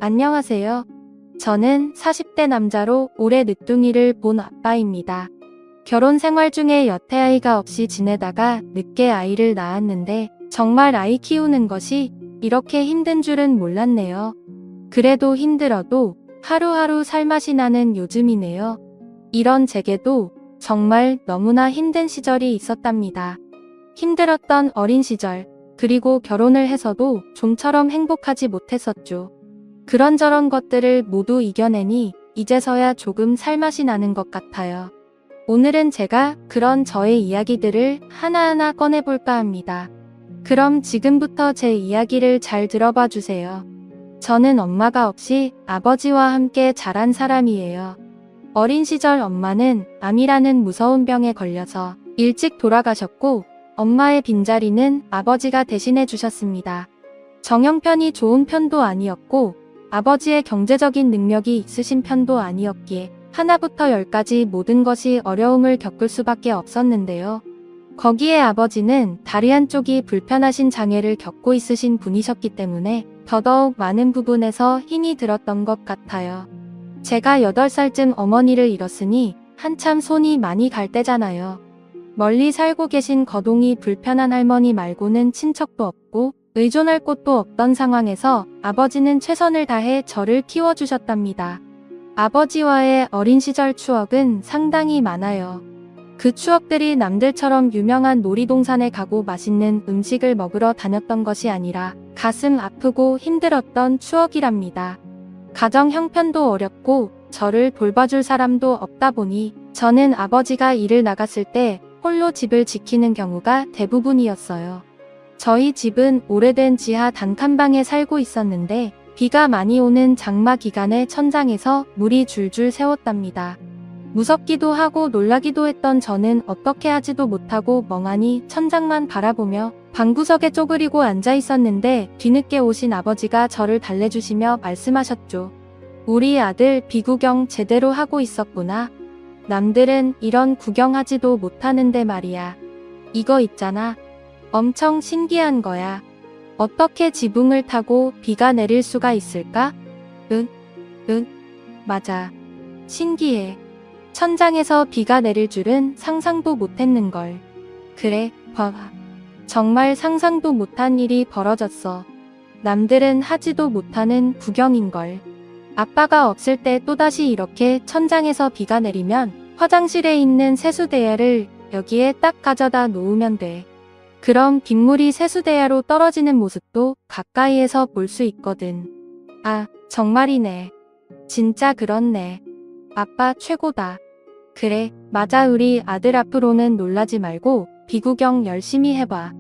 안녕하세요. 저는 40대 남자로 올해 늦둥이를 본 아빠입니다. 결혼 생활 중에 여태 아이가 없이 지내다가 늦게 아이를 낳았는데 정말 아이 키우는 것이 이렇게 힘든 줄은 몰랐네요. 그래도 힘들어도 하루하루 살맛이 나는 요즘이네요. 이런 제게도 정말 너무나 힘든 시절이 있었답니다. 힘들었던 어린 시절, 그리고 결혼을 해서도 좀처럼 행복하지 못했었죠. 그런저런 것들을 모두 이겨내니 이제서야 조금 살맛이 나는 것 같아요. 오늘은 제가 그런 저의 이야기들을 하나하나 꺼내볼까 합니다. 그럼 지금부터 제 이야기를 잘 들어봐 주세요. 저는 엄마가 없이 아버지와 함께 자란 사람이에요. 어린 시절 엄마는 암이라는 무서운 병에 걸려서 일찍 돌아가셨고 엄마의 빈자리는 아버지가 대신해 주셨습니다. 정형편이 좋은 편도 아니었고 아버지의 경제적인 능력이 있으신 편도 아니었기에 하나부터 열까지 모든 것이 어려움을 겪을 수밖에 없었는데요. 거기에 아버지는 다리 한쪽이 불편하신 장애를 겪고 있으신 분이셨기 때문에 더더욱 많은 부분에서 힘이 들었던 것 같아요. 제가 8살쯤 어머니를 잃었으니 한참 손이 많이 갈 때잖아요. 멀리 살고 계신 거동이 불편한 할머니 말고는 친척도 없고 의존할 곳도 없던 상황에서 아버지는 최선을 다해 저를 키워주셨답니다. 아버지와의 어린 시절 추억은 상당히 많아요. 그 추억들이 남들처럼 유명한 놀이동산에 가고 맛있는 음식을 먹으러 다녔던 것이 아니라 가슴 아프고 힘들었던 추억이랍니다. 가정 형편도 어렵고 저를 돌봐줄 사람도 없다 보니 저는 아버지가 일을 나갔을 때 홀로 집을 지키는 경우가 대부분이었어요. 저희 집은 오래된 지하 단칸방에 살고 있었는데 비가 많이 오는 장마 기간에 천장에서 물이 줄줄 새웠답니다. 무섭기도 하고 놀라기도 했던 저는 어떻게 하지도 못하고 멍하니 천장만 바라보며 방구석에 쪼그리고 앉아 있었는데 뒤늦게 오신 아버지가 저를 달래주시며 말씀하셨죠. 우리 아들 비구경 제대로 하고 있었구나. 남들은 이런 구경하지도 못하는데 말이야. 이거 있잖아. 엄청 신기한 거야. 어떻게 지붕을 타고 비가 내릴 수가 있을까? 응, 맞아. 신기해. 천장에서 비가 내릴 줄은 상상도 못했는걸. 그래, 봐봐. 정말 상상도 못한 일이 벌어졌어. 남들은 하지도 못하는 구경인걸. 아빠가 없을 때 또다시 이렇게 천장에서 비가 내리면 화장실에 있는 세수대야를 여기에 딱 가져다 놓으면 돼. 그럼 빗물이 세수대야로 떨어지는 모습도 가까이에서 볼 수 있거든. 아, 정말이네. 진짜 그렇네. 아빠 최고다. 그래, 맞아. 우리 아들 앞으로는 놀라지 말고 비구경 열심히 해봐.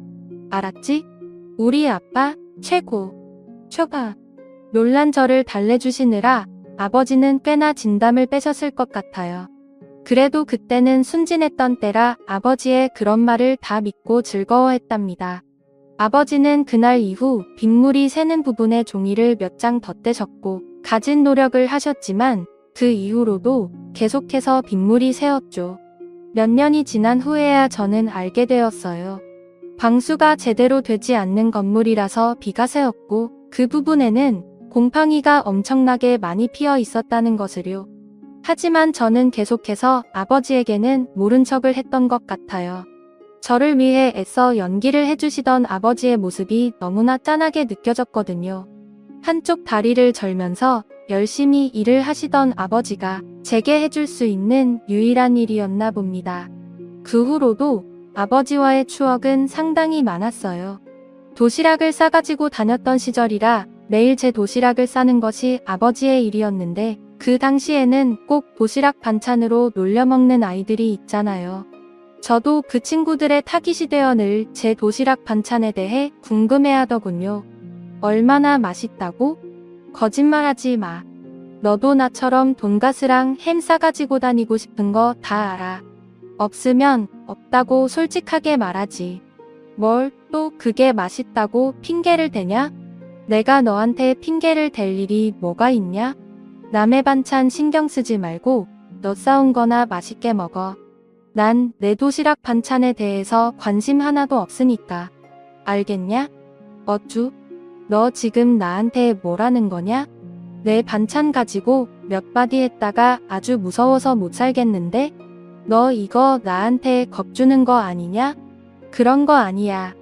알았지? 우리 아빠 최고. 최가. 놀란 저를 달래주시느라 아버지는 꽤나 진담을 빼셨을 것 같아요. 그래도 그때는 순진했던 때라 아버지의 그런 말을 다 믿고 즐거워했답니다. 아버지는 그날 이후 빗물이 새는 부분에 종이를 몇 장 덧대셨고 가진 노력을 하셨지만 그 이후로도 계속해서 빗물이 새었죠. 몇 년이 지난 후에야 저는 알게 되었어요. 방수가 제대로 되지 않는 건물이라서 비가 새었고 그 부분에는 곰팡이가 엄청나게 많이 피어 있었다는 것을요. 하지만 저는 계속해서 아버지에게는 모른 척을 했던 것 같아요. 저를 위해 애써 연기를 해주시던 아버지의 모습이 너무나 짠하게 느껴졌거든요. 한쪽 다리를 절면서 열심히 일을 하시던 아버지가 제게 해줄 수 있는 유일한 일이었나 봅니다. 그 후로도 아버지와의 추억은 상당히 많았어요. 도시락을 싸가지고 다녔던 시절이라 매일 제 도시락을 싸는 것이 아버지의 일이었는데 그 당시에는 꼭 도시락 반찬으로 놀려먹는 아이들이 있잖아요. 저도 그 친구들의 타깃이 되어 늘 제 도시락 반찬에 대해 궁금해하더군요. 얼마나 맛있다고? 거짓말하지 마. 너도 나처럼 돈가스랑 햄 싸가지고 다니고 싶은 거 다 알아. 없으면 없다고 솔직하게 말하지. 뭘 또 그게 맛있다고 핑계를 대냐? 내가 너한테 핑계를 댈 일이 뭐가 있냐? 남의 반찬 신경 쓰지 말고 너 싸운 거나 맛있게 먹어. 난 내 도시락 반찬에 대해서 관심 하나도 없으니까. 알겠냐? 어쭈? 너 지금 나한테 뭐라는 거냐? 내 반찬 가지고 몇 마디 했다가 아주 무서워서 못 살겠는데? 너 이거 나한테 겁주는 거 아니냐? 그런 거 아니야.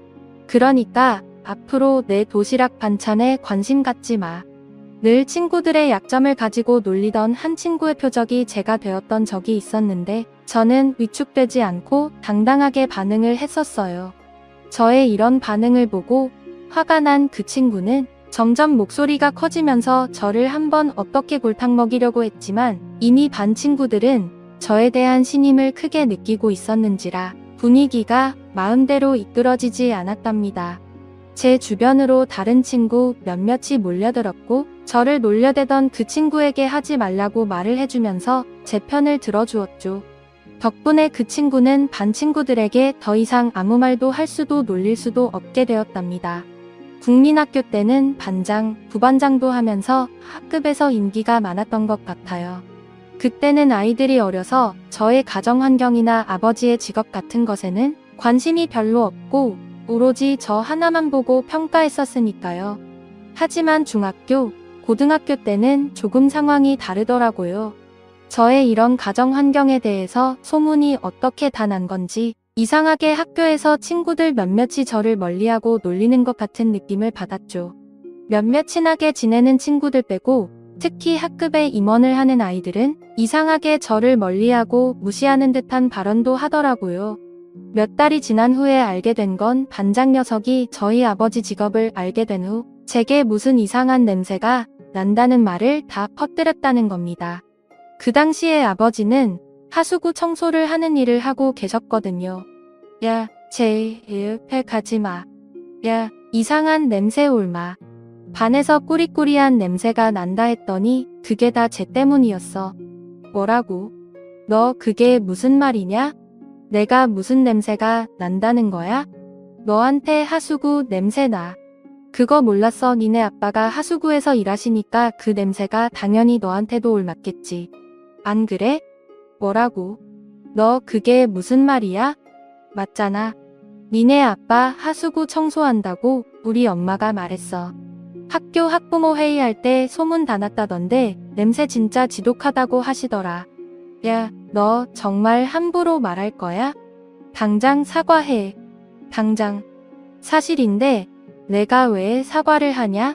그러니까 앞으로 내 도시락 반찬에 관심 갖지 마. 늘 친구들의 약점을 가지고 놀리던 한 친구의 표적이 제가 되었던 적이 있었는데 저는 위축되지 않고 당당하게 반응을 했었어요. 저의 이런 반응을 보고 화가 난 그 친구는 점점 목소리가 커지면서 저를 한번 어떻게 골탕 먹이려고 했지만 이미 반 친구들은 저에 대한 신임을 크게 느끼고 있었는지라 분위기가 마음대로 이끌어지지 않았답니다. 제 주변으로 다른 친구 몇몇이 몰려들었고 저를 놀려대던 그 친구에게 하지 말라고 말을 해주면서 제 편을 들어주었죠. 덕분에 그 친구는 반 친구들에게 더 이상 아무 말도 할 수도 놀릴 수도 없게 되었답니다. 국민학교 때는 반장, 부반장도 하면서 학급에서 인기가 많았던 것 같아요. 그때는 아이들이 어려서 저의 가정 환경이나 아버지의 직업 같은 것에는 관심이 별로 없고 오로지 저 하나만 보고 평가했었으니까요. 하지만 중학교, 고등학교 때는 조금 상황이 다르더라고요. 저의 이런 가정 환경에 대해서 소문이 어떻게 다 난 건지 이상하게 학교에서 친구들 몇몇이 저를 멀리하고 놀리는 것 같은 느낌을 받았죠. 몇몇 친하게 지내는 친구들 빼고 특히 학급에 임원을 하는 아이들은 이상하게 저를 멀리하고 무시하는 듯한 발언도 하더라고요. 몇 달이 지난 후에 알게 된 건 반장 녀석이 저희 아버지 직업을 알게 된 후 제게 무슨 이상한 냄새가 난다는 말을 다 퍼뜨렸다는 겁니다. 그 당시에 아버지는 하수구 청소를 하는 일을 하고 계셨거든요. 야, 제 옆에 가지 마. 야, 이상한 냄새 올마. 반에서 꾸리꾸리한 냄새가 난다 했더니 그게 다 쟤 때문이었어. 뭐라고? 너 그게 무슨 말이냐? 내가 무슨 냄새가 난다는 거야? 너한테 하수구 냄새 나. 그거 몰랐어. 니네 아빠가 하수구에서 일하시니까 그 냄새가 당연히 너한테도 올맞겠지. 안 그래? 뭐라고? 너 그게 무슨 말이야? 맞잖아. 니네 아빠 하수구 청소한다고 우리 엄마가 말했어. 학교 학부모 회의할 때 소문 다 났다던데 냄새 진짜 지독하다고 하시더라. 야, 너 정말 함부로 말할 거야? 당장 사과해. 당장. 사실인데 내가 왜 사과를 하냐?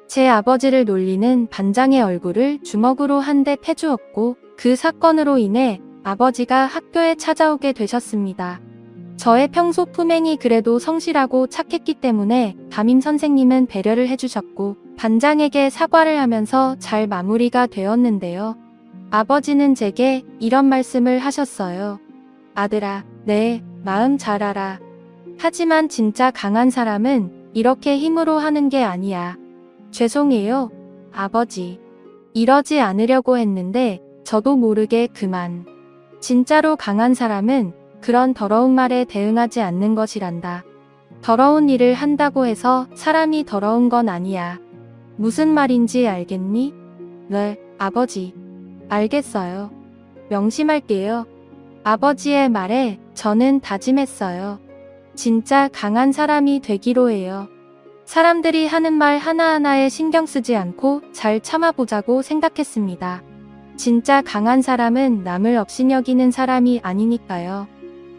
제 아버지를 놀리는 반장의 얼굴을 주먹으로 한 대 패주었고 그 사건으로 인해 아버지가 학교에 찾아오게 되셨습니다. 저의 평소 품행이 그래도 성실하고 착했기 때문에 담임 선생님은 배려를 해주셨고 반장에게 사과를 하면서 잘 마무리가 되었는데요. 아버지는 제게 이런 말씀을 하셨어요. 아들아, 내 마음 잘 알아. 하지만 진짜 강한 사람은 이렇게 힘으로 하는 게 아니야. 죄송해요, 아버지. 이러지 않으려고 했는데 저도 모르게 그만. 진짜로 강한 사람은 그런 더러운 말에 대응하지 않는 것이란다. 더러운 일을 한다고 해서 사람이 더러운 건 아니야. 무슨 말인지 알겠니? 네, 아버지. 알겠어요. 명심할게요. 아버지의 말에 저는 다짐했어요. 진짜 강한 사람이 되기로 해요. 사람들이 하는 말 하나하나에 신경 쓰지 않고 잘 참아보자고 생각했습니다. 진짜 강한 사람은 남을 업신여기는 사람이 아니니까요.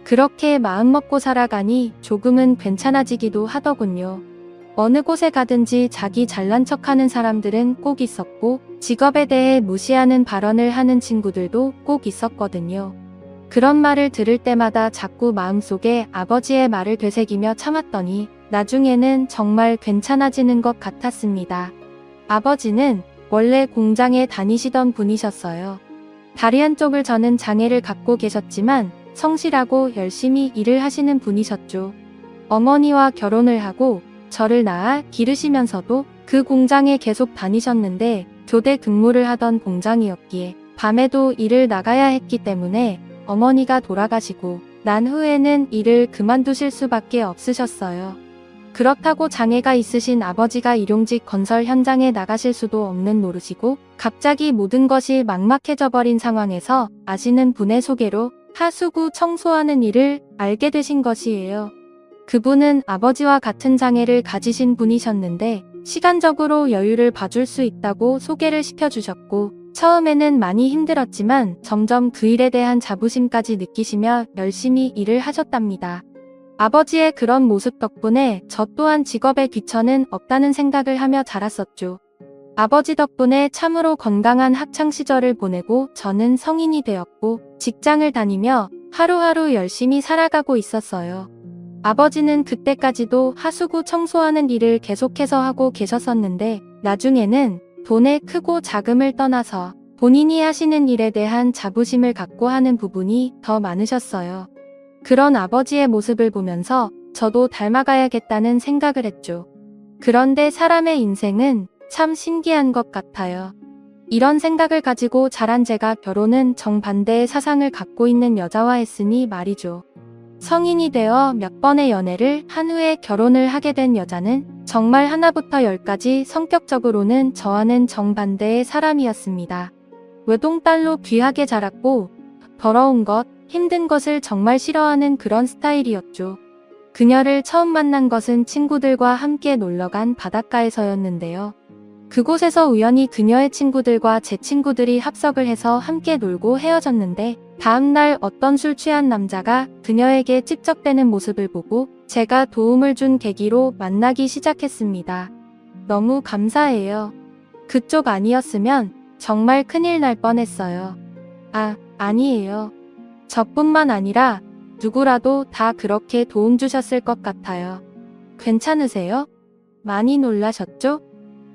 그렇게 마음먹고 살아가니 조금은 괜찮아지기도 하더군요. 어느 곳에 가든지 자기 잘난 척하는 사람들은 꼭 있었고 직업에 대해 무시하는 발언을 하는 친구들도 꼭 있었거든요. 그런 말을 들을 때마다 자꾸 마음속에 아버지의 말을 되새기며 참았더니 나중에는 정말 괜찮아지는 것 같았습니다. 아버지는 원래 공장에 다니시던 분이셨어요. 다리 한쪽을 저는 장애를 갖고 계셨지만 성실하고 열심히 일을 하시는 분이셨죠. 어머니와 결혼을 하고 저를 낳아 기르시면서도 그 공장에 계속 다니셨는데 교대 근무를 하던 공장이었기에 밤에도 일을 나가야 했기 때문에 어머니가 돌아가시고 난 후에는 일을 그만두실 수밖에 없으셨어요. 그렇다고 장애가 있으신 아버지가 일용직 건설 현장에 나가실 수도 없는 노릇이고 갑자기 모든 것이 막막해져 버린 상황에서 아시는 분의 소개로 하수구 청소하는 일을 알게 되신 것이에요. 그분은 아버지와 같은 장애를 가지신 분이셨는데 시간적으로 여유를 봐줄 수 있다고 소개를 시켜주셨고, 처음에는 많이 힘들었지만 점점 그 일에 대한 자부심까지 느끼시며 열심히 일을 하셨답니다. 아버지의 그런 모습 덕분에 저 또한 직업에 귀천은 없다는 생각을 하며 자랐었죠. 아버지 덕분에 참으로 건강한 학창 시절을 보내고 저는 성인이 되었고 직장을 다니며 하루하루 열심히 살아가고 있었어요. 아버지는 그때까지도 하수구 청소하는 일을 계속해서 하고 계셨었는데 나중에는 돈의 크고 작음을 떠나서 본인이 하시는 일에 대한 자부심을 갖고 하는 부분이 더 많으셨어요. 그런 아버지의 모습을 보면서 저도 닮아가야겠다는 생각을 했죠. 그런데 사람의 인생은 참 신기한 것 같아요. 이런 생각을 가지고 자란 제가 결혼은 정반대의 사상을 갖고 있는 여자와 했으니 말이죠. 성인이 되어 몇 번의 연애를 한 후에 결혼을 하게 된 여자는 정말 하나부터 열까지 성격적으로는 저와는 정반대의 사람이었습니다. 외동딸로 귀하게 자랐고 더러운 것, 힘든 것을 정말 싫어하는 그런 스타일이었죠. 그녀를 처음 만난 것은 친구들과 함께 놀러간 바닷가에서였는데요. 그곳에서 우연히 그녀의 친구들과 제 친구들이 합석을 해서 함께 놀고 헤어졌는데 다음날 어떤 술 취한 남자가 그녀에게 찝적대는 모습을 보고 제가 도움을 준 계기로 만나기 시작했습니다. 너무 감사해요. 그쪽 아니었으면 정말 큰일 날 뻔했어요. 아니에요. 저뿐만 아니라 누구라도 다 그렇게 도움 주셨을 것 같아요. 괜찮으세요? 많이 놀라셨죠?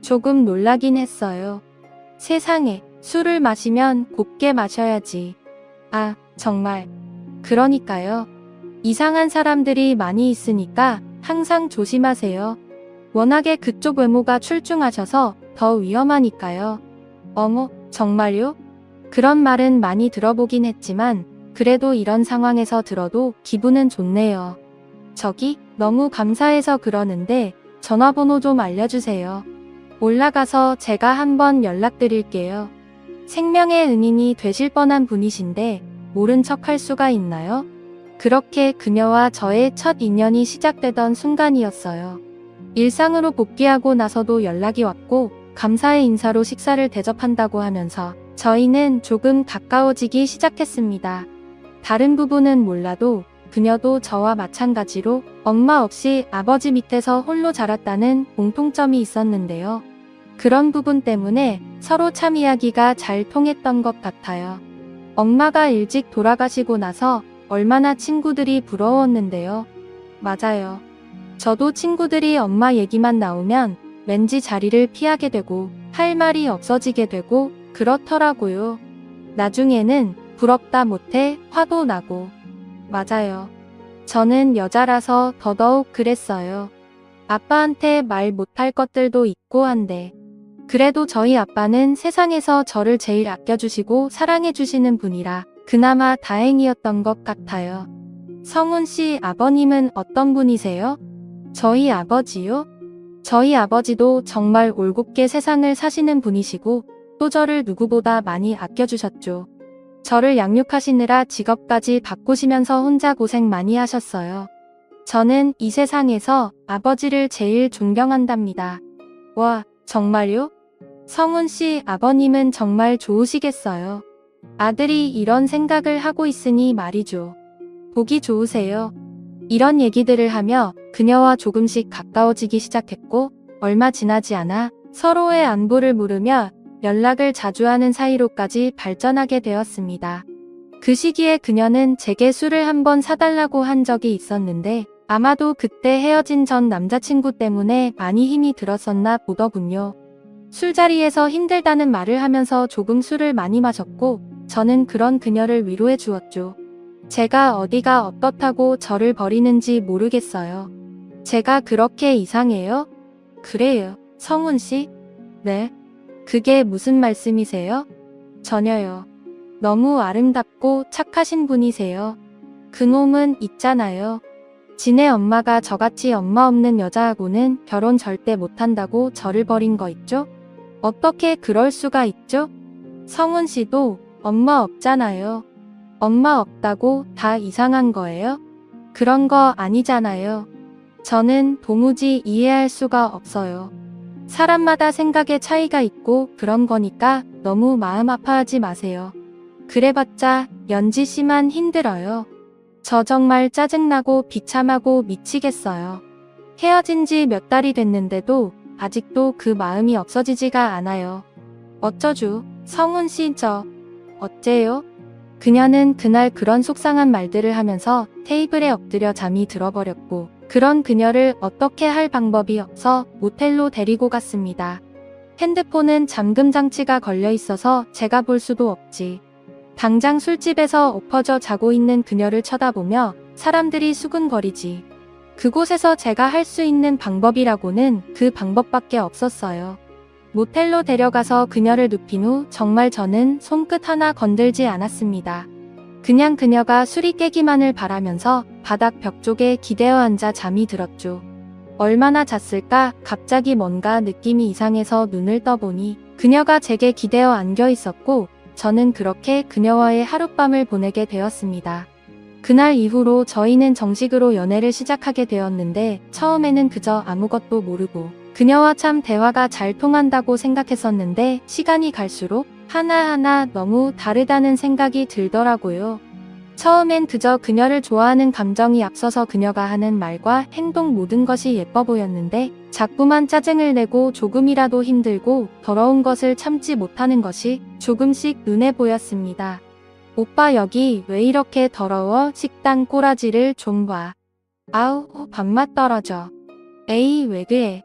조금 놀라긴 했어요. 세상에, 술을 마시면 곱게 마셔야지. 정말. 그러니까요. 이상한 사람들이 많이 있으니까 항상 조심하세요. 워낙에 그쪽 외모가 출중하셔서 더 위험하니까요. 어머, 정말요? 그런 말은 많이 들어보긴 했지만 그래도 이런 상황에서 들어도 기분은 좋네요. 저기, 너무 감사해서 그러는데 전화번호 좀 알려주세요. 올라가서 제가 한번 연락드릴게요. 생명의 은인이 되실 뻔한 분이신데 모른 척 할 수가 있나요? 그렇게 그녀와 저의 첫 인연이 시작되던 순간이었어요. 일상으로 복귀하고 나서도 연락이 왔고 감사의 인사로 식사를 대접한다고 하면서 저희는 조금 가까워지기 시작했습니다. 다른 부분은 몰라도 그녀도 저와 마찬가지로 엄마 없이 아버지 밑에서 홀로 자랐다는 공통점이 있었는데요. 그런 부분 때문에 서로 참 이야기가 잘 통했던 것 같아요. 엄마가 일찍 돌아가시고 나서 얼마나 친구들이 부러웠는데요. 맞아요. 저도 친구들이 엄마 얘기만 나오면 왠지 자리를 피하게 되고 할 말이 없어지게 되고 그렇더라고요. 나중에는 부럽다 못해 화도 나고. 맞아요. 저는 여자라서 더더욱 그랬어요. 아빠한테 말 못할 것들도 있고 한데. 그래도 저희 아빠는 세상에서 저를 제일 아껴주시고 사랑해주시는 분이라 그나마 다행이었던 것 같아요. 성훈 씨 아버님은 어떤 분이세요? 저희 아버지요? 저희 아버지도 정말 올곧게 세상을 사시는 분이시고 또 저를 누구보다 많이 아껴주셨죠. 저를 양육하시느라 직업까지 바꾸시면서 혼자 고생 많이 하셨어요. 저는 이 세상에서 아버지를 제일 존경한답니다. 와, 정말요? 성훈 씨 아버님은 정말 좋으시겠어요. 아들이 이런 생각을 하고 있으니 말이죠. 보기 좋으세요. 이런 얘기들을 하며 그녀와 조금씩 가까워지기 시작했고 얼마 지나지 않아 서로의 안부를 물으며 연락을 자주 하는 사이로까지 발전하게 되었습니다. 그 시기에 그녀는 제게 술을 한번 사달라고 한 적이 있었는데 아마도 그때 헤어진 전 남자친구 때문에 많이 힘이 들었었나 보더군요. 술자리에서 힘들다는 말을 하면서 조금 술을 많이 마셨고 저는 그런 그녀를 위로해 주었죠. 제가 어디가 어떻다고 저를 버리는지 모르겠어요. 제가 그렇게 이상해요? 그래요. 성훈 씨? 네. 그게 무슨 말씀이세요? 전혀요. 너무 아름답고 착하신 분이세요. 그놈은 있잖아요. 지네 엄마가 저같이 엄마 없는 여자하고는 결혼 절대 못한다고 저를 버린 거 있죠? 어떻게 그럴 수가 있죠? 성훈 씨도 엄마 없잖아요. 엄마 없다고 다 이상한 거예요? 그런 거 아니잖아요. 저는 도무지 이해할 수가 없어요. 사람마다 생각의 차이가 있고 그런 거니까 너무 마음 아파하지 마세요. 그래봤자 연지 씨만 힘들어요. 저 정말 짜증나고 비참하고 미치겠어요. 헤어진 지 몇 달이 됐는데도 아직도 그 마음이 없어지지가 않아요. 어쩌죠? 성훈 씨 저 어째요? 그녀는 그날 그런 속상한 말들을 하면서 테이블에 엎드려 잠이 들어버렸고 그런 그녀를 어떻게 할 방법이 없어 모텔로 데리고 갔습니다. 핸드폰은 잠금 장치가 걸려 있어서 제가 볼 수도 없지. 당장 술집에서 엎어져 자고 있는 그녀를 쳐다보며 사람들이 수군거리지. 그곳에서 제가 할 수 있는 방법이라고는 그 방법밖에 없었어요. 모텔로 데려가서 그녀를 눕힌 후 정말 저는 손끝 하나 건들지 않았습니다. 그냥 그녀가 술이 깨기만을 바라면서 바닥 벽 쪽에 기대어 앉아 잠이 들었죠. 얼마나 잤을까 갑자기 뭔가 느낌이 이상해서 눈을 떠보니 그녀가 제게 기대어 안겨 있었고 저는 그렇게 그녀와의 하룻밤을 보내게 되었습니다. 그날 이후로 저희는 정식으로 연애를 시작하게 되었는데 처음에는 그저 아무것도 모르고 그녀와 참 대화가 잘 통한다고 생각했었는데 시간이 갈수록 하나하나 너무 다르다는 생각이 들더라고요. 처음엔 그저 그녀를 좋아하는 감정이 앞서서 그녀가 하는 말과 행동 모든 것이 예뻐 보였는데 자꾸만 짜증을 내고 조금이라도 힘들고 더러운 것을 참지 못하는 것이 조금씩 눈에 보였습니다. 오빠 여기 왜 이렇게 더러워? 식당 꼬라지를 좀 봐. 아우 밥맛 떨어져. 에이 왜 그래?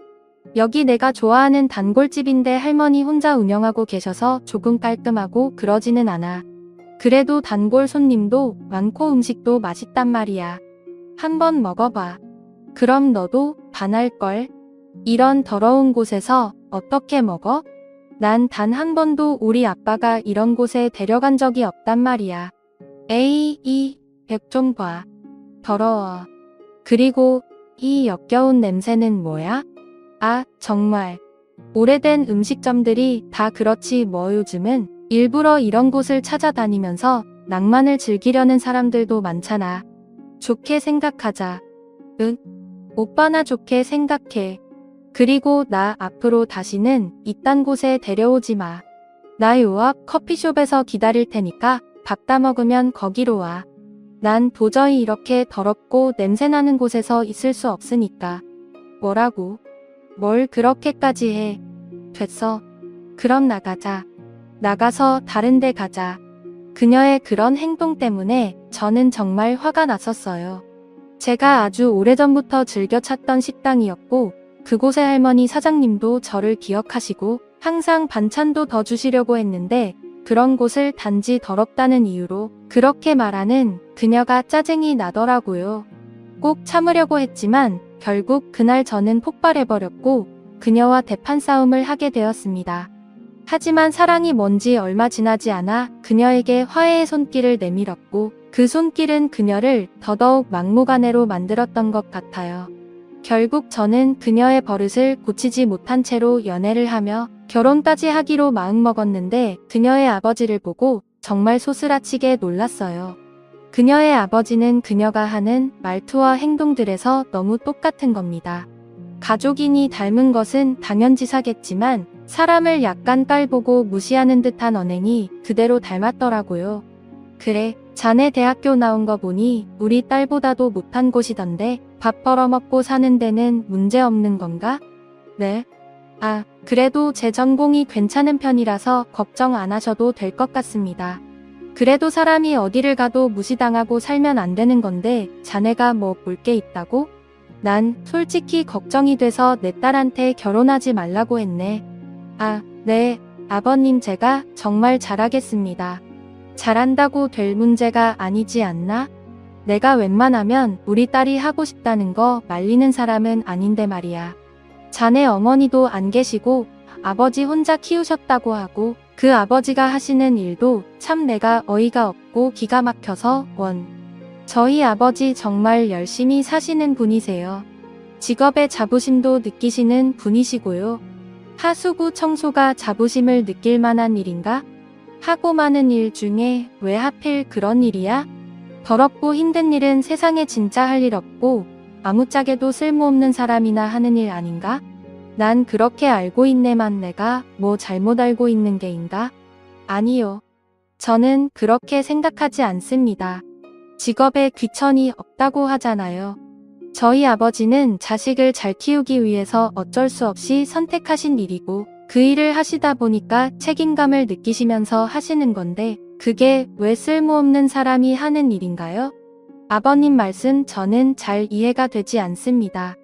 여기 내가 좋아하는 단골집인데 할머니 혼자 운영하고 계셔서 조금 깔끔하고 그러지는 않아. 그래도 단골 손님도 많고 음식도 맛있단 말이야. 한번 먹어봐. 그럼 너도 반할걸? 이런 더러운 곳에서 어떻게 먹어? 난 단 한 번도 우리 아빠가 이런 곳에 데려간 적이 없단 말이야. 에이 이 백 좀 봐. 더러워. 그리고 이 역겨운 냄새는 뭐야? 아 정말. 오래된 음식점들이 다 그렇지 뭐 요즘은 일부러 이런 곳을 찾아다니면서 낭만을 즐기려는 사람들도 많잖아. 좋게 생각하자. 응? 오빠나 좋게 생각해. 그리고 나 앞으로 다시는 이딴 곳에 데려오지 마. 나 요 앞 커피숍에서 기다릴 테니까 밥 다 먹으면 거기로 와. 난 도저히 이렇게 더럽고 냄새나는 곳에서 있을 수 없으니까. 뭐라고? 뭘 그렇게까지 해. 됐어. 그럼 나가자. 나가서 다른 데 가자. 그녀의 그런 행동 때문에 저는 정말 화가 났었어요. 제가 아주 오래전부터 즐겨 찾던 식당이었고 그곳의 할머니 사장님도 저를 기억하시고 항상 반찬도 더 주시려고 했는데 그런 곳을 단지 더럽다는 이유로 그렇게 말하는 그녀가 짜증이 나더라고요. 꼭 참으려고 했지만 결국 그날 저는 폭발해버렸고 그녀와 대판 싸움을 하게 되었습니다. 하지만 사랑이 뭔지 얼마 지나지 않아 그녀에게 화해의 손길을 내밀었고 그 손길은 그녀를 더더욱 막무가내로 만들었던 것 같아요. 결국 저는 그녀의 버릇을 고치지 못한 채로 연애를 하며 결혼까지 하기로 마음먹었는데 그녀의 아버지를 보고 정말 소스라치게 놀랐어요. 그녀의 아버지는 그녀가 하는 말투와 행동들에서 너무 똑같은 겁니다. 가족이니 닮은 것은 당연지사겠지만 사람을 약간 깔보고 무시하는 듯한 언행이 그대로 닮았더라고요. 그래, 자네 대학교 나온 거 보니 우리 딸보다도 못한 곳이던데 밥 벌어먹고 사는 데는 문제 없는 건가? 네. 아, 그래도 제 전공이 괜찮은 편이라서 걱정 안 하셔도 될 것 같습니다. 그래도 사람이 어디를 가도 무시당하고 살면 안 되는 건데 자네가 뭐 볼 게 있다고? 난 솔직히 걱정이 돼서 내 딸한테 결혼하지 말라고 했네. 아, 네, 아버님 제가 정말 잘하겠습니다. 잘한다고 될 문제가 아니지 않나? 내가 웬만하면 우리 딸이 하고 싶다는 거 말리는 사람은 아닌데 말이야. 자네 어머니도 안 계시고 아버지 혼자 키우셨다고 하고 그 아버지가 하시는 일도 참 내가 어이가 없고 기가 막혀서 저희 아버지 정말 열심히 사시는 분이세요. 직업에 자부심도 느끼시는 분이시고요. 하수구 청소가 자부심을 느낄 만한 일인가? 하고 많은 일 중에 왜 하필 그런 일이야? 더럽고 힘든 일은 세상에 진짜 할 일 없고 아무짝에도 쓸모없는 사람이나 하는 일 아닌가? 난 그렇게 알고 있네만 내가 뭐 잘못 알고 있는 게인가? 아니요. 저는 그렇게 생각하지 않습니다. 직업에 귀천이 없다고 하잖아요. 저희 아버지는 자식을 잘 키우기 위해서 어쩔 수 없이 선택하신 일이고 그 일을 하시다 보니까 책임감을 느끼시면서 하시는 건데 그게 왜 쓸모없는 사람이 하는 일인가요? 아버님 말씀 저는 잘 이해가 되지 않습니다.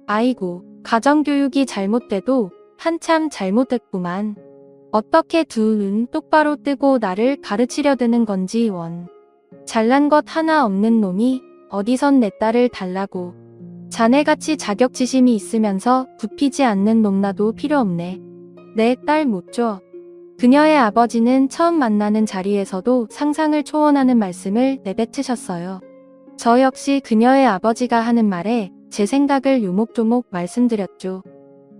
아이고, 가정교육이 잘못돼도 한참 잘못됐구만. 어떻게 두 눈 똑바로 뜨고 나를 가르치려 드는 건지 원. 잘난 것 하나 없는 놈이 어디선 내 딸을 달라고. 자네같이 자격지심이 있으면서 굽히지 않는 놈나도 필요 없네. 내 딸 못 줘. 그녀의 아버지는 처음 만나는 자리에서도 상상을 초월하는 말씀을 내뱉으셨어요. 저 역시 그녀의 아버지가 하는 말에 제 생각을 요목조목 말씀드렸죠.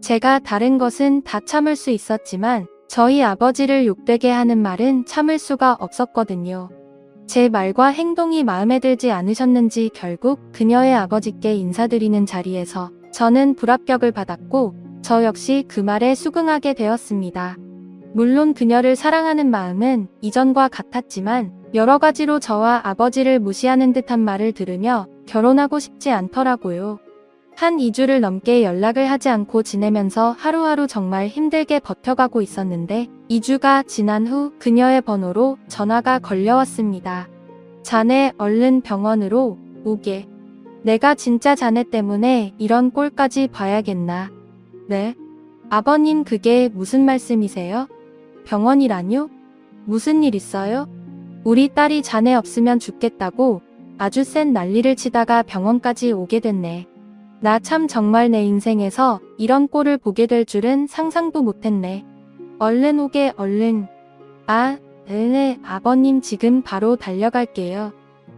제가 다른 것은 다 참을 수 있었지만 저희 아버지를 욕되게 하는 말은 참을 수가 없었거든요. 제 말과 행동이 마음에 들지 않으셨는지 결국 그녀의 아버지께 인사드리는 자리에서 저는 불합격을 받았고 저 역시 그 말에 수긍하게 되었습니다. 물론 그녀를 사랑하는 마음은 이전과 같았지만 여러 가지로 저와 아버지를 무시하는 듯한 말을 들으며 결혼하고 싶지 않더라고요. 한 2주를 넘게 연락을 하지 않고 지내면서 하루하루 정말 힘들게 버텨가고 있었는데 2주가 지난 후 그녀의 번호로 전화가 걸려왔습니다. 자네 얼른 병원으로 오게. 내가 진짜 자네 때문에 이런 꼴까지 봐야겠나. 네? 아버님 그게 무슨 말씀이세요? 병원이라뇨? 무슨 일 있어요? 우리 딸이 자네 없으면 죽겠다고 아주 센 난리를 치다가 병원까지 오게 됐네. 나 참 정말 내 인생에서 이런 꼴을 보게 될 줄은 상상도 못했네. 얼른 오게 얼른. 아, 네, 아버님 지금 바로 달려갈게요.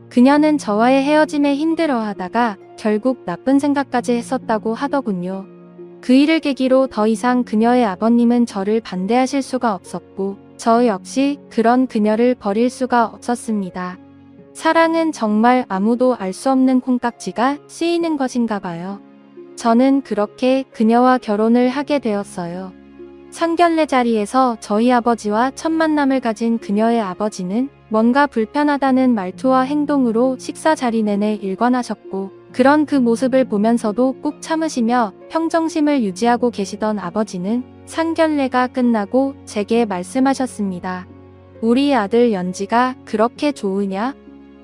그녀는 저와의 헤어짐에 힘들어하다가 결국 나쁜 생각까지 했었다고 하더군요. 그 일을 계기로 더 이상 그녀의 아버님은 저를 반대하실 수가 없었고 저 역시 그런 그녀를 버릴 수가 없었습니다. 사랑은 정말 아무도 알 수 없는 콩깍지가 씌이는 것인가 봐요. 저는 그렇게 그녀와 결혼을 하게 되었어요. 상견례 자리에서 저희 아버지와 첫 만남을 가진 그녀의 아버지는 뭔가 불편하다는 말투와 행동으로 식사 자리 내내 일관하셨고 그런 그 모습을 보면서도 꾹 참으시며 평정심을 유지하고 계시던 아버지는 상견례가 끝나고 제게 말씀하셨습니다. 우리 아들 연지가 그렇게 좋으냐?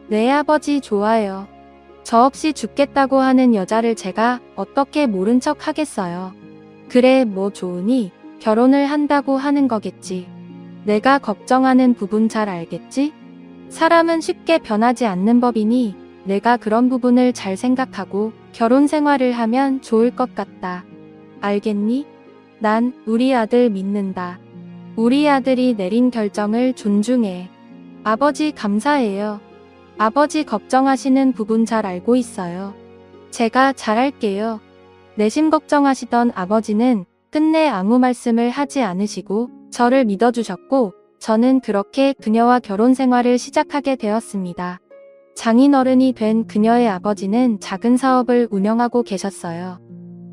네 아버지 좋아요. 저 없이 죽겠다고 하는 여자를 제가 어떻게 모른 척 하겠어요. 그래 뭐 좋으니 결혼을 한다고 하는 거겠지. 내가 걱정하는 부분 잘 알겠지? 사람은 쉽게 변하지 않는 법이니 내가 그런 부분을 잘 생각하고 결혼 생활을 하면 좋을 것 같다. 알겠니? 난 우리 아들 믿는다. 우리 아들이 내린 결정을 존중해. 아버지 감사해요. 아버지 걱정하시는 부분 잘 알고 있어요. 제가 잘할게요. 내심 걱정하시던 아버지는 끝내 아무 말씀을 하지 않으시고 저를 믿어주셨고 저는 그렇게 그녀와 결혼 생활을 시작하게 되었습니다. 장인어른이 된 그녀의 아버지는 작은 사업을 운영하고 계셨어요.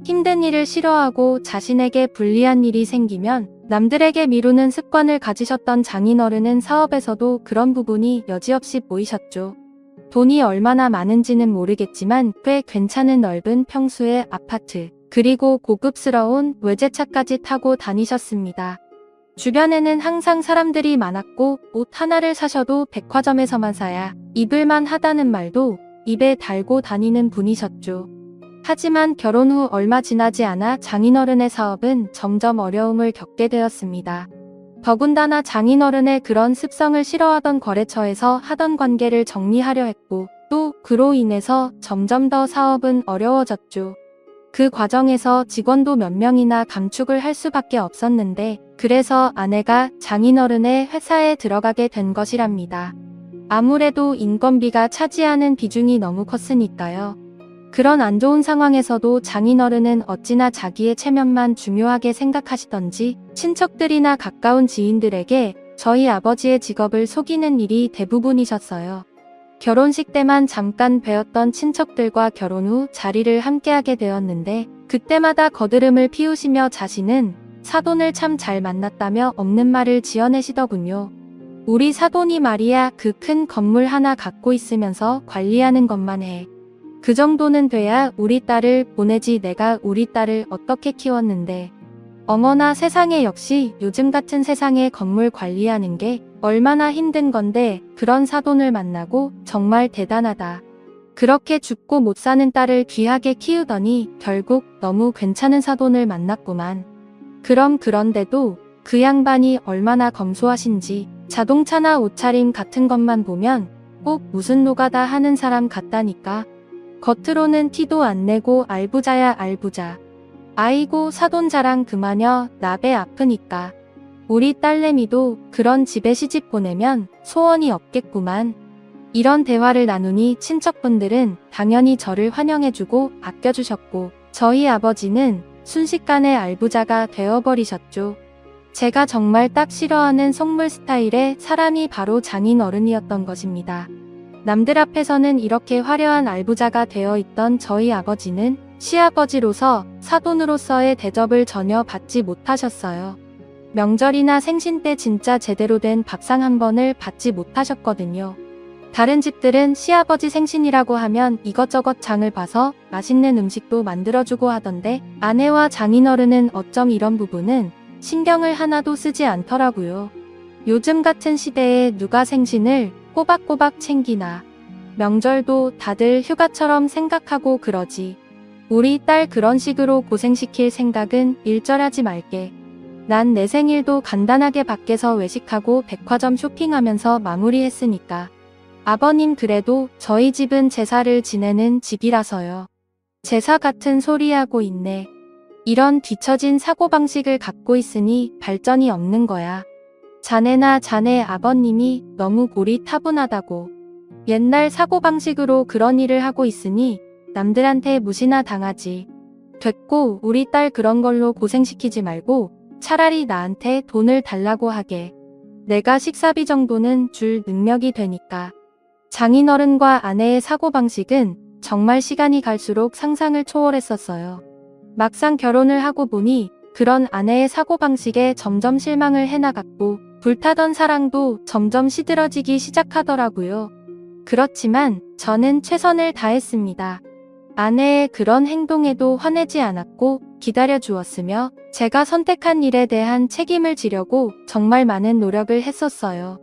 힘든 일을 싫어하고 자신에게 불리한 일이 생기면 남들에게 미루는 습관을 가지셨던 장인어른은 사업에서도 그런 부분이 여지없이 보이셨죠. 돈이 얼마나 많은지는 모르겠지만 꽤 괜찮은 넓은 평수의 아파트, 그리고 고급스러운 외제차까지 타고 다니셨습니다. 주변에는 항상 사람들이 많았고 옷 하나를 사셔도 백화점에서만 사야 입을만 하다는 말도 입에 달고 다니는 분이셨죠. 하지만 결혼 후 얼마 지나지 않아 장인어른의 사업은 점점 어려움을 겪게 되었습니다. 더군다나 장인어른의 그런 습성을 싫어하던 거래처에서 하던 관계를 정리하려 했고 또 그로 인해서 점점 더 사업은 어려워졌죠. 그 과정에서 직원도 몇 명이나 감축을 할 수밖에 없었는데 그래서 아내가 장인어른의 회사에 들어가게 된 것이랍니다. 아무래도 인건비가 차지하는 비중이 너무 컸으니까요. 그런 안 좋은 상황에서도 장인어른은 어찌나 자기의 체면만 중요하게 생각하시던지 친척들이나 가까운 지인들에게 저희 아버지의 직업을 속이는 일이 대부분이셨어요. 결혼식 때만 잠깐 뵈었던 친척들과 결혼 후 자리를 함께하게 되었는데 그때마다 거드름을 피우시며 자신은 사돈을 참 잘 만났다며 없는 말을 지어내시더군요. 우리 사돈이 말이야 그 큰 건물 하나 갖고 있으면서 관리하는 것만 해. 그 정도는 돼야 우리 딸을 보내지 내가 우리 딸을 어떻게 키웠는데. 어머나 세상에 역시 요즘 같은 세상에 건물 관리하는 게 얼마나 힘든 건데 그런 사돈을 만나고 정말 대단하다. 그렇게 죽고 못 사는 딸을 귀하게 키우더니 결국 너무 괜찮은 사돈을 만났구만. 그런데도 그 양반이 얼마나 검소하신지 자동차나 옷차림 같은 것만 보면 꼭 무슨 노가다 하는 사람 같다니까. 겉으로는 티도 안 내고 알부자야 알부자. 아이고 사돈 자랑 그마녀 나 배 아프니까. 우리 딸내미도 그런 집에 시집 보내면 소원이 없겠구만. 이런 대화를 나누니 친척분들은 당연히 저를 환영해주고 아껴주셨고 저희 아버지는 순식간에 알부자가 되어버리셨죠. 제가 정말 딱 싫어하는 속물 스타일의 사람이 바로 장인어른이었던 것입니다. 남들 앞에서는 이렇게 화려한 알부자가 되어 있던 저희 아버지는 시아버지로서 사돈으로서의 대접을 전혀 받지 못하셨어요. 명절이나 생신 때 진짜 제대로 된 밥상 한 번을 받지 못하셨거든요. 다른 집들은 시아버지 생신이라고 하면 이것저것 장을 봐서 맛있는 음식도 만들어주고 하던데 아내와 장인어른은 어쩜 이런 부분은 신경을 하나도 쓰지 않더라고요. 요즘 같은 시대에 누가 생신을 꼬박꼬박 챙기나. 명절도 다들 휴가처럼 생각하고 그러지. 우리 딸 그런 식으로 고생시킬 생각은 일절하지 말게. 난 내 생일도 간단하게 밖에서 외식하고 백화점 쇼핑하면서 마무리했으니까. 아버님 그래도 저희 집은 제사를 지내는 집이라서요. 제사 같은 소리하고 있네. 이런 뒤처진 사고방식을 갖고 있으니 발전이 없는 거야. 자네나 자네 아버님이 너무 고리타분하다고. 옛날 사고방식으로 그런 일을 하고 있으니 남들한테 무시나 당하지. 됐고 우리 딸 그런 걸로 고생시키지 말고 차라리 나한테 돈을 달라고 하게. 내가 식사비 정도는 줄 능력이 되니까. 장인어른과 아내의 사고방식은 정말 시간이 갈수록 상상을 초월했었어요. 막상 결혼을 하고 보니 그런 아내의 사고방식에 점점 실망을 해나갔고 불타던 사랑도 점점 시들어지기 시작하더라고요. 그렇지만 저는 최선을 다했습니다. 아내의 그런 행동에도 화내지 않았고 기다려 주었으며 제가 선택한 일에 대한 책임을 지려고 정말 많은 노력을 했었어요.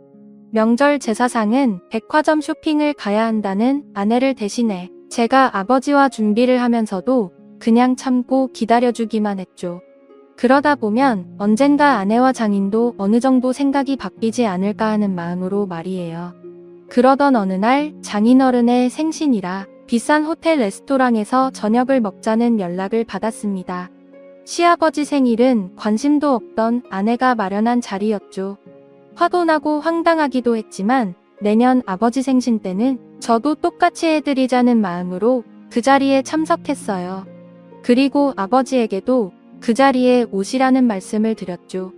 명절 제사상은 백화점 쇼핑을 가야 한다는 아내를 대신해 제가 아버지와 준비를 하면서도 그냥 참고 기다려주기만 했죠. 그러다 보면 언젠가 아내와 장인도 어느 정도 생각이 바뀌지 않을까 하는 마음으로 말이에요. 그러던 어느 날 장인어른의 생신이라 비싼 호텔 레스토랑에서 저녁을 먹자는 연락을 받았습니다. 시아버지 생일은 관심도 없던 아내가 마련한 자리였죠. 화도 나고 황당하기도 했지만 내년 아버지 생신 때는 저도 똑같이 해드리자는 마음으로 그 자리에 참석했어요. 그리고 아버지에게도 그 자리에 오시라는 말씀을 드렸죠.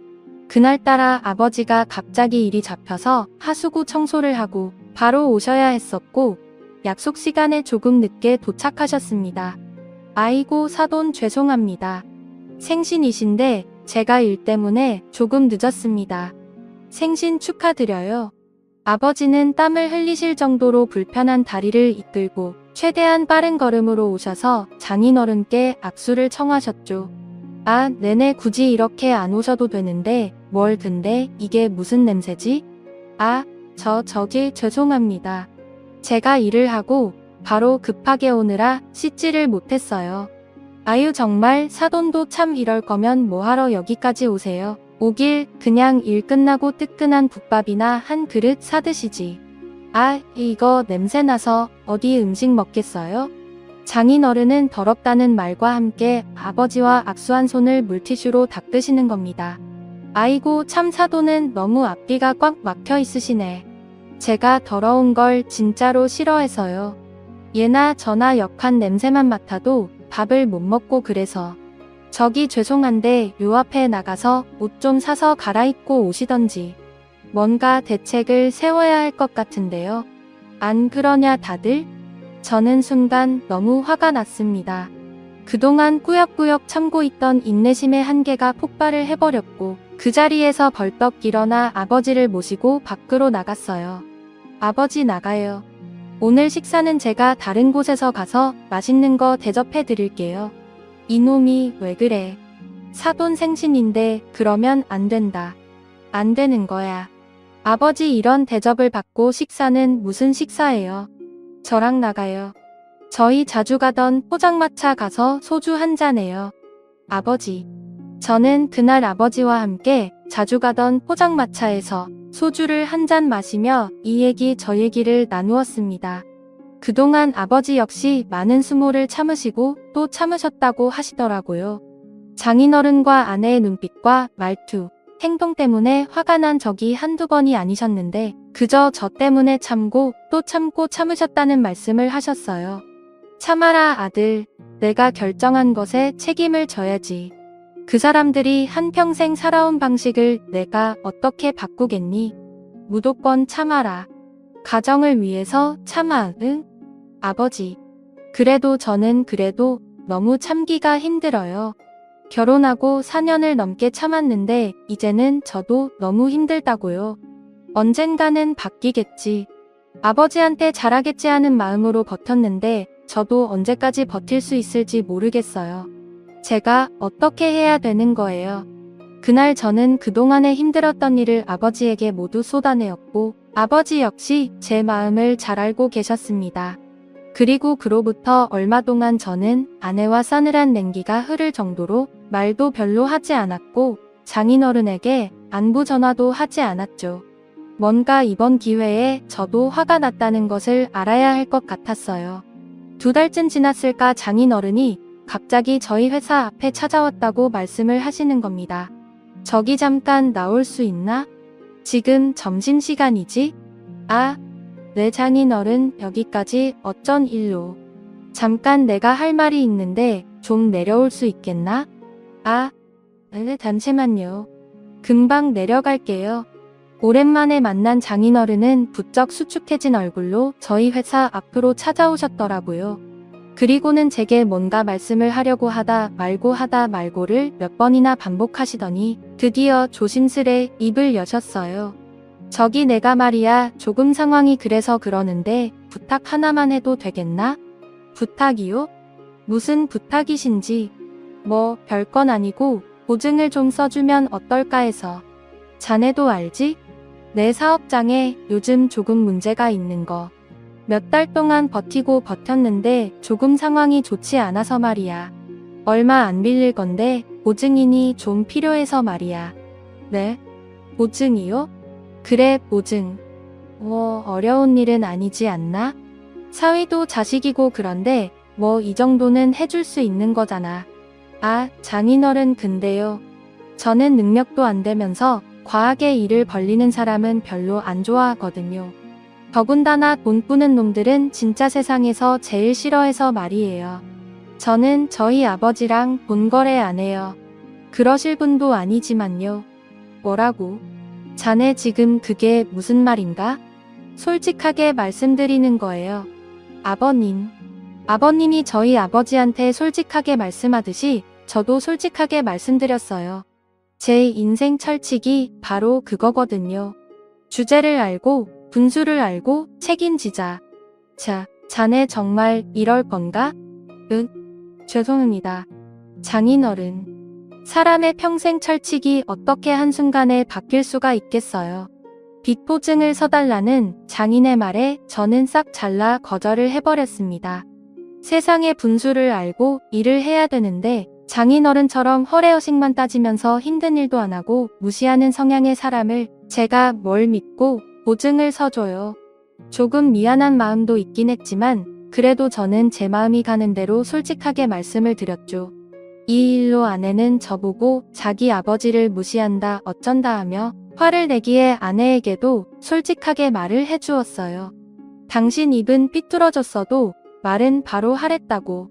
그날따라 아버지가 갑자기 일이 잡혀서 하수구 청소를 하고 바로 오셔야 했었고 약속 시간에 조금 늦게 도착하셨습니다. 아이고 사돈 죄송합니다. 생신이신데 제가 일 때문에 조금 늦었습니다. 생신 축하드려요. 아버지는 땀을 흘리실 정도로 불편한 다리를 이끌고 최대한 빠른 걸음으로 오셔서 장인어른께 악수를 청하셨죠. 아, 네네 굳이 이렇게 안 오셔도 되는데 뭘 근데 이게 무슨 냄새지? 아, 저기 죄송합니다. 제가 일을 하고 바로 급하게 오느라 씻지를 못했어요. 아유 정말 사돈도 참 이럴 거면 뭐하러 여기까지 오세요. 오길 그냥 일 끝나고 뜨끈한 국밥이나 한 그릇 사드시지. 아, 이거 냄새나서 어디 음식 먹겠어요? 장인어른은 더럽다는 말과 함께 아버지와 악수한 손을 물티슈로 닦으시는 겁니다. 아이고 참 사돈은 너무 앞뒤가 꽉 막혀 있으시네. 제가 더러운 걸 진짜로 싫어해서요. 예나 저나 역한 냄새만 맡아도 밥을 못 먹고 그래서. 저기 죄송한데 요 앞에 나가서 옷 좀 사서 갈아입고 오시던지. 뭔가 대책을 세워야 할 것 같은데요. 안 그러냐 다들? 저는 순간 너무 화가 났습니다. 그동안 꾸역꾸역 참고 있던 인내심의 한계가 폭발을 해버렸고 그 자리에서 벌떡 일어나 아버지를 모시고 밖으로 나갔어요. 아버지 나가요. 오늘 식사는 제가 다른 곳에서 가서 맛있는 거 대접해 드릴게요. 이놈이 왜 그래? 사돈생신인데 그러면 안 된다. 안 되는 거야. 아버지 이런 대접을 받고 식사는 무슨 식사예요? 저랑 나가요. 저희 자주 가던 포장마차 가서 소주 한 잔해요. 아버지. 저는 그날 아버지와 함께 자주 가던 포장마차에서 소주를 한 잔 마시며 이 얘기 저 얘기를 나누었습니다. 그동안 아버지 역시 많은 수모를 참으시고 또 참으셨다고 하시더라고요. 장인어른과 아내의 눈빛과 말투, 행동 때문에 화가 난 적이 한두 번이 아니셨는데 그저 저 때문에 참고 또 참고 참으셨다는 말씀을 하셨어요. 참아라 아들, 내가 결정한 것에 책임을 져야지. 그 사람들이 한평생 살아온 방식을 내가 어떻게 바꾸겠니? 무조건 참아라. 가정을 위해서 참아, 응? 아버지. 그래도 저는 너무 참기가 힘들어요. 결혼하고 4년을 넘게 참았는데 이제는 저도 너무 힘들다고요. 언젠가는 바뀌겠지. 아버지한테 잘하겠지 하는 마음으로 버텼는데 저도 언제까지 버틸 수 있을지 모르겠어요. 제가 어떻게 해야 되는 거예요? 그날 저는 그동안에 힘들었던 일을 아버지에게 모두 쏟아내었고 아버지 역시 제 마음을 잘 알고 계셨습니다. 그리고 그로부터 얼마 동안 저는 아내와 싸늘한 냉기가 흐를 정도로 말도 별로 하지 않았고 장인어른에게 안부 전화도 하지 않았죠. 뭔가 이번 기회에 저도 화가 났다는 것을 알아야 할 것 같았어요. 2달쯤 지났을까 장인어른이 갑자기 저희 회사 앞에 찾아왔다고 말씀을 하시는 겁니다. 저기 잠깐 나올 수 있나? 지금 점심시간이지? 아, 네 장인어른 여기까지 어쩐 일로? 잠깐 내가 할 말이 있는데 좀 내려올 수 있겠나? 아, 네 잠시만요. 금방 내려갈게요. 오랜만에 만난 장인어른은 부쩍 수축해진 얼굴로 저희 회사 앞으로 찾아오셨더라고요. 그리고는 제게 뭔가 말씀을 하려고 하다 말고를 몇 번이나 반복하시더니 드디어 조심스레 입을 여셨어요. 저기 내가 말이야 조금 상황이 그래서 그러는데 부탁 하나만 해도 되겠나? 부탁이요? 무슨 부탁이신지. 뭐 별건 아니고 보증을 좀 써주면 어떨까 해서. 자네도 알지? 내 사업장에 요즘 조금 문제가 있는 거. 몇 달 동안 버티고 버텼는데 조금 상황이 좋지 않아서 말이야. 얼마 안 빌릴 건데 보증인이 좀 필요해서 말이야. 네? 보증이요? 그래 보증. 어려운 일은 아니지 않나? 사위도 자식이고 그런데 뭐 이 정도는 해줄 수 있는 거잖아. 아, 장인어른 근데요. 저는 능력도 안 되면서 과하게 일을 벌리는 사람은 별로 안 좋아하거든요. 더군다나 돈 꾸는 놈들은 진짜 세상에서 제일 싫어해서 말이에요. 저는 저희 아버지랑 돈 거래 안 해요. 그러실 분도 아니지만요. 뭐라고? 자네 지금 그게 무슨 말인가? 솔직하게 말씀드리는 거예요. 아버님. 아버님이 저희 아버지한테 솔직하게 말씀하듯이 저도 솔직하게 말씀드렸어요. 제 인생 철칙이 바로 그거거든요. 주제를 알고 분수를 알고 책임지자. 자, 자네 정말 이럴 건가? 응? 죄송합니다. 장인어른. 사람의 평생 철칙이 어떻게 한순간에 바뀔 수가 있겠어요. 빚보증을 서달라는 장인의 말에 저는 싹 잘라 거절을 해버렸습니다. 세상의 분수를 알고 일을 해야 되는데 장인어른처럼 허례허식만 따지면서 힘든 일도 안 하고 무시하는 성향의 사람을 제가 뭘 믿고 보증을 서줘요. 조금 미안한 마음도 있긴 했지만 그래도 저는 제 마음이 가는 대로 솔직하게 말씀을 드렸죠. 이 일로 아내는 저보고 자기 아버지를 무시한다 어쩐다 하며 화를 내기에 아내에게도 솔직하게 말을 해주었어요. 당신 입은 삐뚤어졌어도 말은 바로 하랬다고.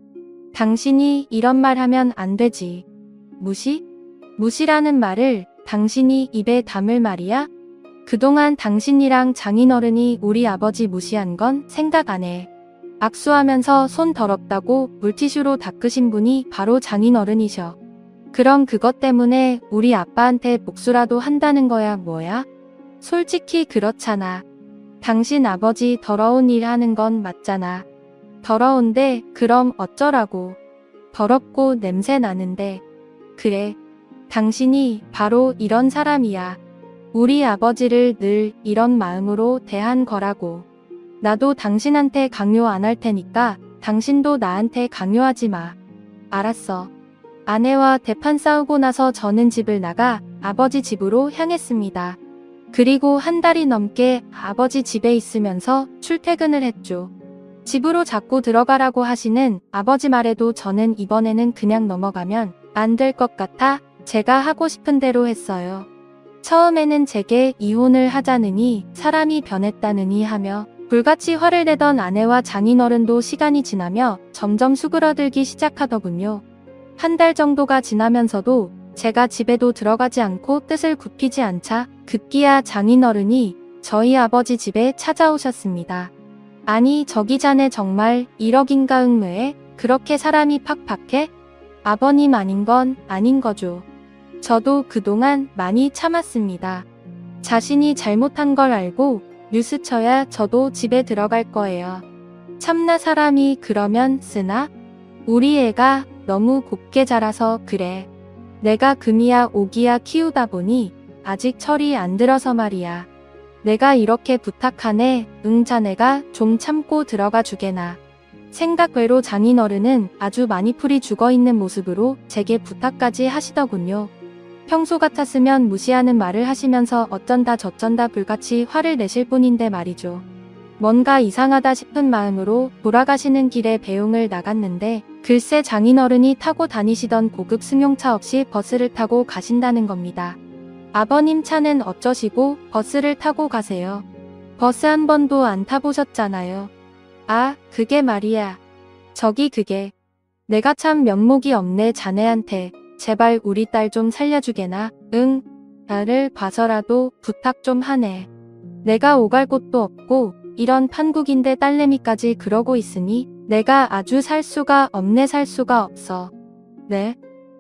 당신이 이런 말 하면 안 되지. 무시? 무시라는 말을 당신이 입에 담을 말이야? 그동안 당신이랑 장인어른이 우리 아버지 무시한 건 생각 안 해. 악수하면서 손 더럽다고 물티슈로 닦으신 분이 바로 장인어른이셔. 그럼 그것 때문에 우리 아빠한테 복수라도 한다는 거야 뭐야? 솔직히 그렇잖아. 당신 아버지 더러운 일 하는 건 맞잖아. 더러운데 그럼 어쩌라고. 더럽고 냄새 나는데. 그래. 당신이 바로 이런 사람이야. 우리 아버지를 늘 이런 마음으로 대한 거라고. 나도 당신한테 강요 안 할 테니까 당신도 나한테 강요하지 마. 알았어. 아내와 대판 싸우고 나서 저는 집을 나가 아버지 집으로 향했습니다. 그리고 한 달이 넘게 아버지 집에 있으면서 출퇴근을 했죠. 집으로 자꾸 들어가라고 하시는 아버지 말에도 저는 이번에는 그냥 넘어가면 안 될 것 같아 제가 하고 싶은 대로 했어요. 처음에는 제게 이혼을 하자느니 사람이 변했다느니 하며 불같이 화를 내던 아내와 장인어른도 시간이 지나며 점점 수그러들기 시작하더군요. 한 달 정도가 지나면서도 제가 집에도 들어가지 않고 뜻을 굽히지 않자 급기야 장인어른이 저희 아버지 집에 찾아오셨습니다. 아니 저기 자네 정말 1억인가 ың매에 그렇게 사람이 팍팍해? 아버님 아닌 건 아닌 거죠. 저도 그동안 많이 참았습니다. 자신이 잘못한 걸 알고 뉴스 쳐야 저도 집에 들어갈 거예요. 참나 사람이 그러면 쓰나? 우리 애가 너무 곱게 자라서 그래. 내가 금이야 오기야 키우다 보니 아직 철이 안 들어서 말이야. 내가 이렇게 부탁하네. 응 자네가 좀 참고 들어가 주게나. 생각 외로 장인어른은 아주 많이 풀이 죽어있는 모습으로 제게 부탁까지 하시더군요. 평소 같았으면 무시하는 말을 하시면서 어쩐다 저쩐다 불같이 화를 내실 뿐인데 말이죠. 뭔가 이상하다 싶은 마음으로 돌아가시는 길에 배웅을 나갔는데 글쎄 장인어른이 타고 다니시던 고급 승용차 없이 버스를 타고 가신다는 겁니다. 아버님 차는 어쩌시고 버스를 타고 가세요. 버스 한 번도 안 타보셨잖아요. 아, 그게 말이야. 저기 그게. 내가 참 면목이 없네 자네한테. 제발 우리 딸 좀 살려주게나. 응, 나를 봐서라도 부탁 좀 하네. 내가 오갈 곳도 없고 이런 판국인데 딸내미까지 그러고 있으니 내가 아주 살 수가 없네 살 수가 없어. 네?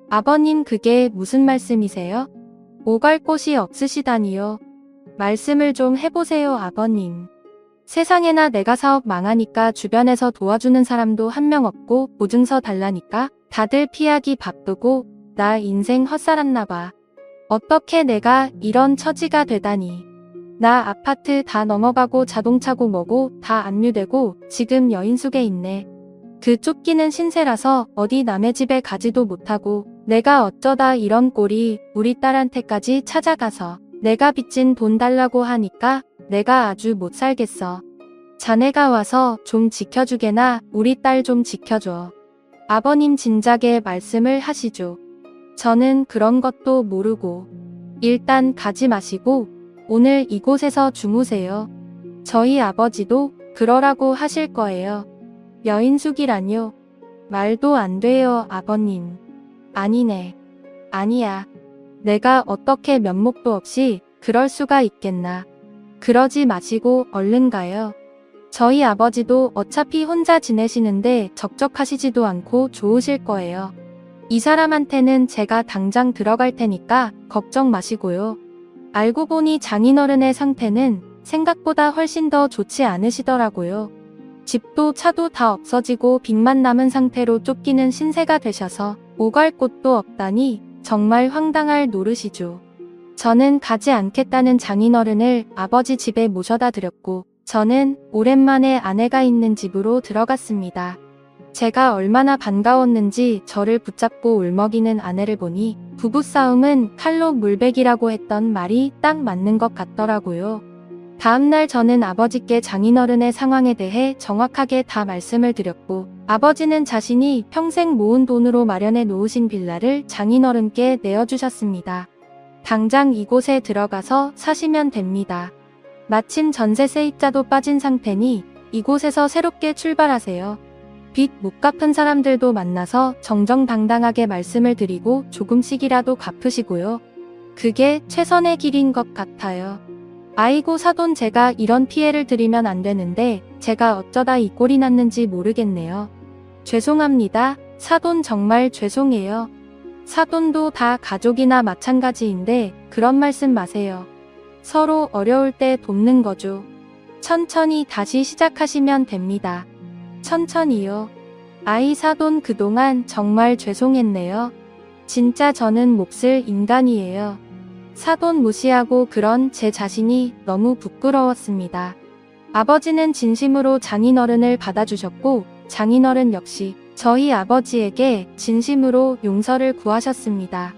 아버님 그게 무슨 말씀이세요? 오갈 곳이 없으시다니요. 말씀을 좀 해보세요 아버님. 세상에나 내가 사업 망하니까 주변에서 도와주는 사람도 한 명 없고 보증서 달라니까 다들 피하기 바쁘고 나 인생 헛살았나 봐. 어떻게 내가 이런 처지가 되다니. 나 아파트 다 넘어가고 자동차고 뭐고 다 압류되고 지금 여인숙에 있네. 그 쫓기는 신세라서 어디 남의 집에 가지도 못하고 내가 어쩌다 이런 꼴이 우리 딸한테까지 찾아가서 내가 빚진 돈 달라고 하니까 내가 아주 못 살겠어. 자네가 와서 좀 지켜주게나 우리 딸 좀 지켜줘. 아버님 진작에 말씀을 하시죠. 저는 그런 것도 모르고 일단 가지 마시고 오늘 이곳에서 주무세요. 저희 아버지도 그러라고 하실 거예요. 여인숙이라뇨. 말도 안 돼요 아버님. 아니네. 아니야. 내가 어떻게 면목도 없이 그럴 수가 있겠나. 그러지 마시고 얼른 가요. 저희 아버지도 어차피 혼자 지내시는데 적적하시지도 않고 좋으실 거예요. 이 사람한테는 제가 당장 들어갈 테니까 걱정 마시고요. 알고 보니 장인어른의 상태는 생각보다 훨씬 더 좋지 않으시더라고요. 집도 차도 다 없어지고 빚만 남은 상태로 쫓기는 신세가 되셔서 오갈 곳도 없다니 정말 황당할 노릇이죠. 저는 가지 않겠다는 장인어른을 아버지 집에 모셔다 드렸고 저는 오랜만에 아내가 있는 집으로 들어갔습니다. 제가 얼마나 반가웠는지 저를 붙잡고 울먹이는 아내를 보니 부부싸움은 칼로 물베기라고 했던 말이 딱 맞는 것 같더라고요. 다음날 저는 아버지께 장인어른의 상황에 대해 정확하게 다 말씀을 드렸고 아버지는 자신이 평생 모은 돈으로 마련해 놓으신 빌라를 장인어른께 내어주셨습니다. 당장 이곳에 들어가서 사시면 됩니다. 마침 전세 세입자도 빠진 상태니 이곳에서 새롭게 출발하세요. 빚 못 갚은 사람들도 만나서 정정당당하게 말씀을 드리고 조금씩이라도 갚으시고요. 그게 최선의 길인 것 같아요. 아이고 사돈, 제가 이런 피해를 드리면 안 되는데 제가 어쩌다 이 꼴이 났는지 모르겠네요. 죄송합니다. 사돈, 정말 죄송해요. 사돈도 다 가족이나 마찬가지인데 그런 말씀 마세요. 서로 어려울 때 돕는 거죠. 천천히 다시 시작하시면 됩니다. 천천히요. 아이 사돈, 그동안 정말 죄송했네요. 진짜 저는 몫을 인간이에요. 사돈 무시하고 그런 제 자신이 너무 부끄러웠습니다. 아버지는 진심으로 장인어른을 받아주셨고 장인어른 역시 저희 아버지에게 진심으로 용서를 구하셨습니다.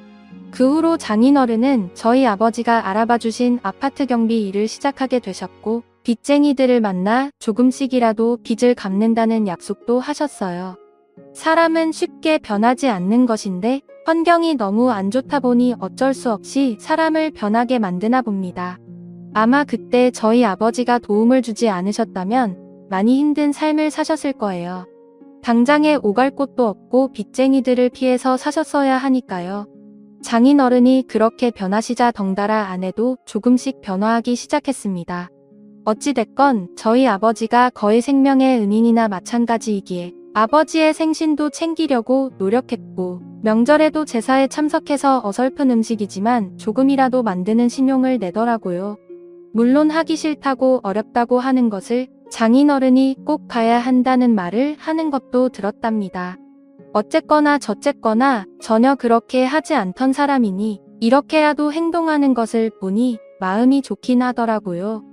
그 후로 장인어른은 저희 아버지가 알아봐주신 아파트 경비 일을 시작하게 되셨고 빚쟁이들을 만나 조금씩이라도 빚을 갚는다는 약속도 하셨어요. 사람은 쉽게 변하지 않는 것인데 환경이 너무 안 좋다 보니 어쩔 수 없이 사람을 변하게 만드나 봅니다. 아마 그때 저희 아버지가 도움을 주지 않으셨다면 많이 힘든 삶을 사셨을 거예요. 당장에 오갈 곳도 없고 빚쟁이들을 피해서 사셨어야 하니까요. 장인어른이 그렇게 변하시자 덩달아 아내도 조금씩 변화하기 시작했습니다. 어찌됐건 저희 아버지가 거의 생명의 은인이나 마찬가지이기에 아버지의 생신도 챙기려고 노력했고 명절에도 제사에 참석해서 어설픈 음식이지만 조금이라도 만드는 신용을 내더라고요. 물론 하기 싫다고 어렵다고 하는 것을 장인어른이 꼭 가야 한다는 말을 하는 것도 들었답니다. 어쨌거나 저쨌거나 전혀 그렇게 하지 않던 사람이니 이렇게라도 행동하는 것을 보니 마음이 좋긴 하더라고요.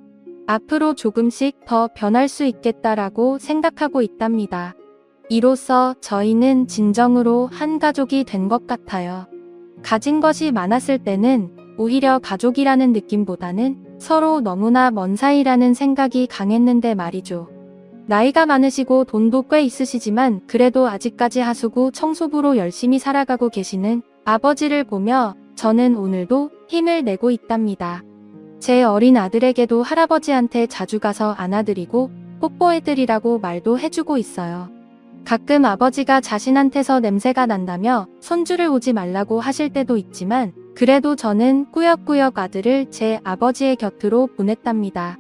앞으로 조금씩 더 변할 수 있겠다라고 생각하고 있답니다. 이로써 저희는 진정으로 한 가족이 된 것 같아요. 가진 것이 많았을 때는 오히려 가족이라는 느낌보다는 서로 너무나 먼 사이라는 생각이 강했는데 말이죠. 나이가 많으시고 돈도 꽤 있으시지만 그래도 아직까지 하수구 청소부로 열심히 살아가고 계시는 아버지를 보며 저는 오늘도 힘을 내고 있답니다. 제 어린 아들에게도 할아버지한테 자주 가서 안아드리고 뽀뽀해드리라고 말도 해주고 있어요. 가끔 아버지가 자신한테서 냄새가 난다며 손주를 오지 말라고 하실 때도 있지만 그래도 저는 꾸역꾸역 아들을 제 아버지의 곁으로 보냈답니다.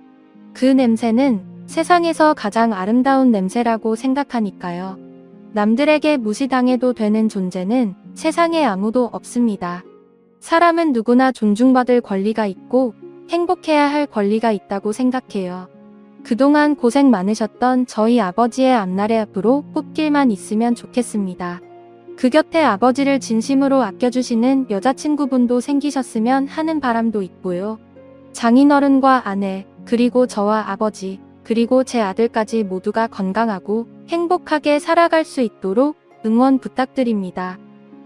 그 냄새는 세상에서 가장 아름다운 냄새라고 생각하니까요. 남들에게 무시당해도 되는 존재는 세상에 아무도 없습니다. 사람은 누구나 존중받을 권리가 있고 행복해야 할 권리가 있다고 생각해요. 그동안 고생 많으셨던 저희 아버지의 앞날에 앞으로 꽃길만 있으면 좋겠습니다. 그 곁에 아버지를 진심으로 아껴주시는 여자친구분도 생기셨으면 하는 바람도 있고요. 장인어른과 아내, 그리고 저와 아버지, 그리고 제 아들까지 모두가 건강하고 행복하게 살아갈 수 있도록 응원 부탁드립니다.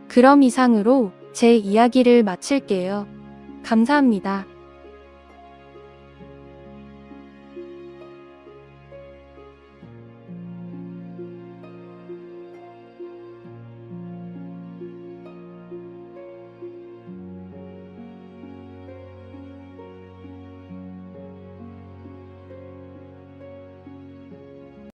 그럼 이상으로 제 이야기를 마칠게요. 감사합니다.